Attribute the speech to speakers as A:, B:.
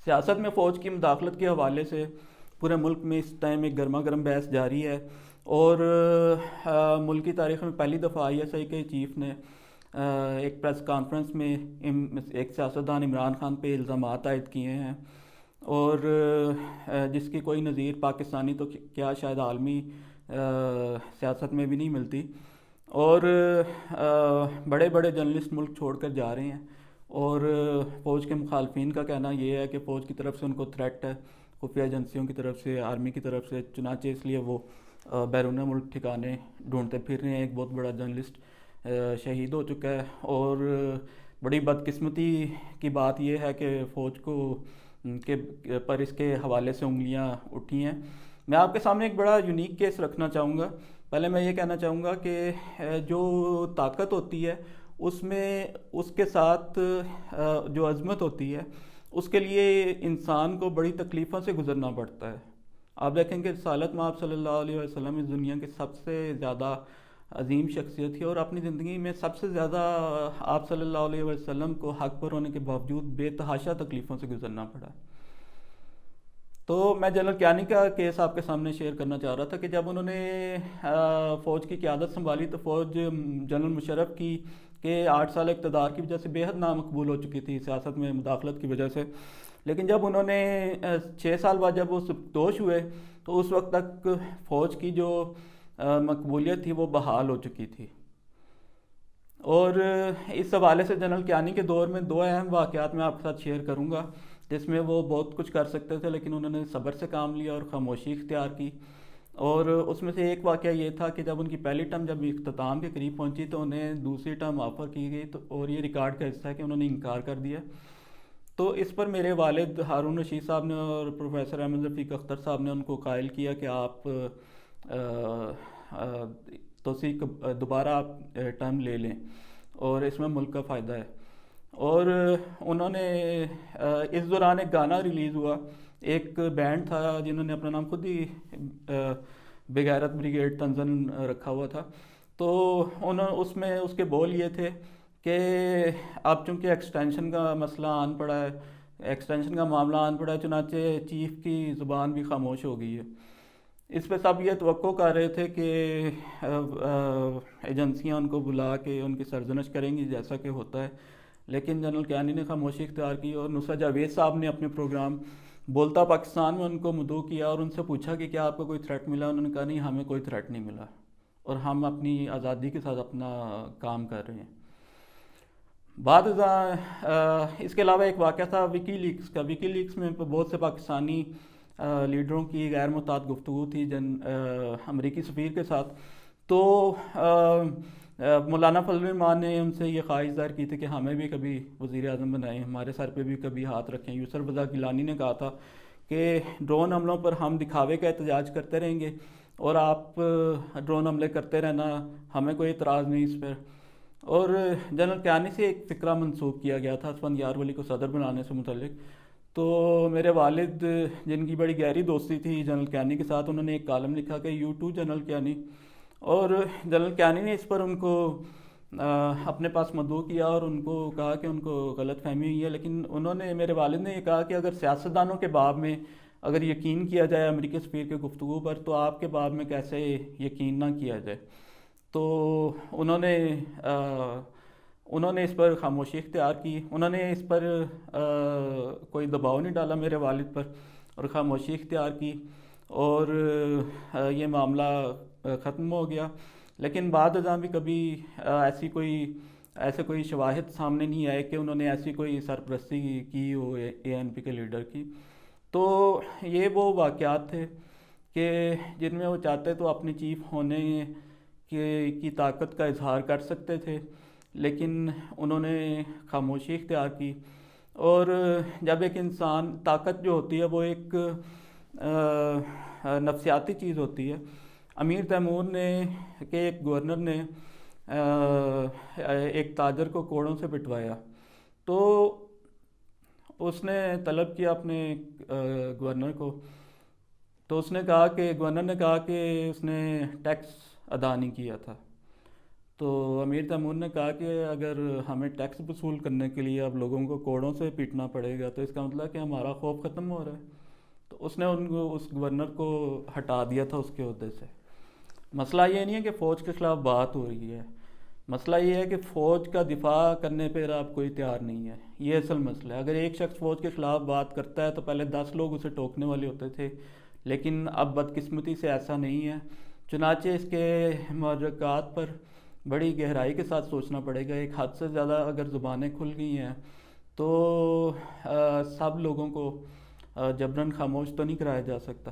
A: سیاست میں فوج کی مداخلت کے حوالے سے پورے ملک میں اس ٹائم ایک گرما گرم بحث جاری ہے، اور ملک کی تاریخ میں پہلی دفعہ آئی ایس آئی کے چیف نے ایک پریس کانفرنس میں ایک سیاستدان عمران خان پہ الزامات عائد کیے ہیں، اور جس کی کوئی نظیر پاکستانی تو کیا شاید عالمی سیاست میں بھی نہیں ملتی، اور بڑے بڑے جرنلسٹ ملک چھوڑ کر جا رہے ہیں، اور فوج کے مخالفین کا کہنا یہ ہے کہ فوج کی طرف سے ان کو تھریٹ ہے، خفیہ ایجنسیوں کی طرف سے، آرمی کی طرف سے، چنانچہ اس لیے وہ بیرون ملک ٹھکانے ڈھونڈتے پھر رہے ہیں۔ ایک بہت بڑا جرنلسٹ شہید ہو چکا ہے، اور بڑی بدقسمتی کی بات یہ ہے کہ فوج کو کے پر اس کے حوالے سے انگلیاں اٹھی ہیں۔ میں آپ کے سامنے ایک بڑا یونیک کیس رکھنا چاہوں گا۔ پہلے میں یہ کہنا چاہوں گا کہ جو طاقت ہوتی ہے اس میں اس کے ساتھ جو عظمت ہوتی ہے اس کے لیے انسان کو بڑی تکلیفوں سے گزرنا پڑتا ہے۔ آپ دیکھیں کہ رسالت مآب صلی اللہ علیہ وسلم اس دنیا کے سب سے زیادہ عظیم شخصیت تھی، اور اپنی زندگی میں سب سے زیادہ آپ صلی اللہ علیہ وسلم کو حق پر ہونے کے باوجود بے تحاشا تکلیفوں سے گزرنا پڑا۔ تو میں جنرل کیانی کا کیس آپ کے سامنے شیئر کرنا چاہ رہا تھا کہ جب انہوں نے فوج کی قیادت سنبھالی تو فوج جنرل مشرف کی کہ 8 سال اقتدار کی وجہ سے بے حد نامقبول ہو چکی تھی سیاست میں مداخلت کی وجہ سے، لیکن جب انہوں نے 6 سال بعد جب وہ سبکدوش ہوئے تو اس وقت تک فوج کی جو مقبولیت تھی وہ بحال ہو چکی تھی۔ اور اس حوالے سے جنرل کیانی کے دور میں 2 اہم واقعات میں آپ کے ساتھ شیئر کروں گا جس میں وہ بہت کچھ کر سکتے تھے لیکن انہوں نے صبر سے کام لیا اور خاموشی اختیار کی۔ اور اس میں سے ایک واقعہ یہ تھا کہ جب ان کی پہلی ٹرم جب اختتام کے قریب پہنچی تو انہیں دوسری ٹرم آفر کی گئی، تو اور یہ ریکارڈ کا حصہ ہے کہ انہوں نے انکار کر دیا۔ تو اس پر میرے والد ہارون رشید صاحب نے اور پروفیسر احمد رفیق اختر صاحب نے ان کو قائل کیا کہ آپ دوبارہ آپ ٹرم لے لیں اور اس میں ملک کا فائدہ ہے۔ اور انہوں نے اس دوران ایک گانا ریلیز ہوا، ایک بینڈ تھا جنہوں نے اپنا نام خود ہی بغیرت بریگیڈ تنزن رکھا ہوا تھا، تو اس میں اس کے بول یہ تھے کہ اب چونکہ ایکسٹینشن کا مسئلہ آن پڑا ہے، ایکسٹینشن کا معاملہ آن پڑا ہے، چنانچہ چیف کی زبان بھی خاموش ہو گئی ہے۔ اس پہ سب یہ توقع کر رہے تھے کہ ایجنسیاں ان کو بلا کے ان کی سرزنش کریں گی جیسا کہ ہوتا ہے، لیکن جنرل کیانی نے خاموشی اختیار کی، اور نصرت جاوید صاحب نے اپنے پروگرام بولتا پاکستان میں ان کو مدعو کیا اور ان سے پوچھا کہ کیا آپ کو کوئی تھریٹ ملا؟ انہوں نے کہا نہیں، ہمیں کوئی تھریٹ نہیں ملا، اور ہم اپنی آزادی کے ساتھ اپنا کام کر رہے ہیں۔ بعد اس کے علاوہ ایک واقعہ تھا وکی لیکس کا۔ وکی لیکس میں بہت سے پاکستانی لیڈروں کی غیر متعدد گفتگو تھی امریکی سفیر کے ساتھ، تو مولانا فضل الرحمان نے ان سے یہ خواہش ظاہر کی تھی کہ ہمیں بھی کبھی وزیر اعظم بنائیں، ہمارے سر پہ بھی کبھی ہاتھ رکھیں۔ یوسف رضا گیلانی نے کہا تھا کہ ڈرون حملوں پر ہم دکھاوے کا احتجاج کرتے رہیں گے اور آپ ڈرون حملے کرتے رہنا، ہمیں کوئی اعتراض نہیں اس پر۔ اور جنرل کیانی سے ایک فکرہ منسوخ کیا گیا تھا اسفندیار ولی کو صدر بنانے سے متعلق، تو میرے والد جن کی بڑی گہری دوستی تھی جنرل کیانی کے ساتھ، انہوں نے ایک کالم لکھا کہ یو ٹو جنرل کیانی، اور جنرل کیانی نے اس پر ان کو اپنے پاس مدعو کیا اور ان کو کہا کہ ان کو غلط فہمی ہوئی ہے، لیکن انہوں نے، میرے والد نے یہ کہا کہ اگر سیاستدانوں کے باب میں اگر یقین کیا جائے امریکی سفیر کے گفتگو پر، تو آپ کے باب میں کیسے یقین نہ کیا جائے؟ تو انہوں نے اس پر خاموشی اختیار کی، انہوں نے اس پر کوئی دباؤ نہیں ڈالا میرے والد پر، اور خاموشی اختیار کی، اور یہ معاملہ ختم ہو گیا۔ لیکن بعد ازاں بھی کبھی ایسے کوئی شواہد سامنے نہیں آئے کہ انہوں نے ایسی کوئی سرپرستی کی ہو اے این پی کے لیڈر کی۔ تو یہ وہ واقعات تھے کہ جن میں وہ چاہتے تو اپنی چیف ہونے کی طاقت کا اظہار کر سکتے تھے، لیکن انہوں نے خاموشی اختیار کی۔ اور جب ایک انسان، طاقت جو ہوتی ہے وہ ایک نفسیاتی چیز ہوتی ہے۔ امیر تیمور نے کہ ایک گورنر نے ایک تاجر کو کوڑوں سے پٹوایا، تو اس نے طلب کیا اپنے گورنر کو، تو گورنر نے کہا کہ اس نے ٹیکس ادا نہیں کیا تھا، تو امیر تیمور نے کہا کہ اگر ہمیں ٹیکس وصول کرنے کے لیے اب لوگوں کو کوڑوں سے پیٹنا پڑے گا تو اس کا مطلب کہ ہمارا خوف ختم ہو رہا ہے. تو اس نے ان کو اس گورنر کو ہٹا دیا تھا اس کے عہدے سے. مسئلہ یہ نہیں ہے کہ فوج کے خلاف بات ہو رہی ہے، مسئلہ یہ ہے کہ فوج کا دفاع کرنے پہ آپ کوئی تیار نہیں ہے. یہ اصل مسئلہ ہے. اگر ایک شخص فوج کے خلاف بات کرتا ہے تو پہلے 10 لوگ اسے ٹوکنے والے ہوتے تھے، لیکن اب بدقسمتی سے ایسا نہیں ہے. چنانچہ اس کے محرکات پر بڑی گہرائی کے ساتھ سوچنا پڑے گا. ایک حد سے زیادہ اگر زبانیں کھل گئی ہیں تو سب لوگوں کو جبراً خاموش تو نہیں کرایا جا سکتا.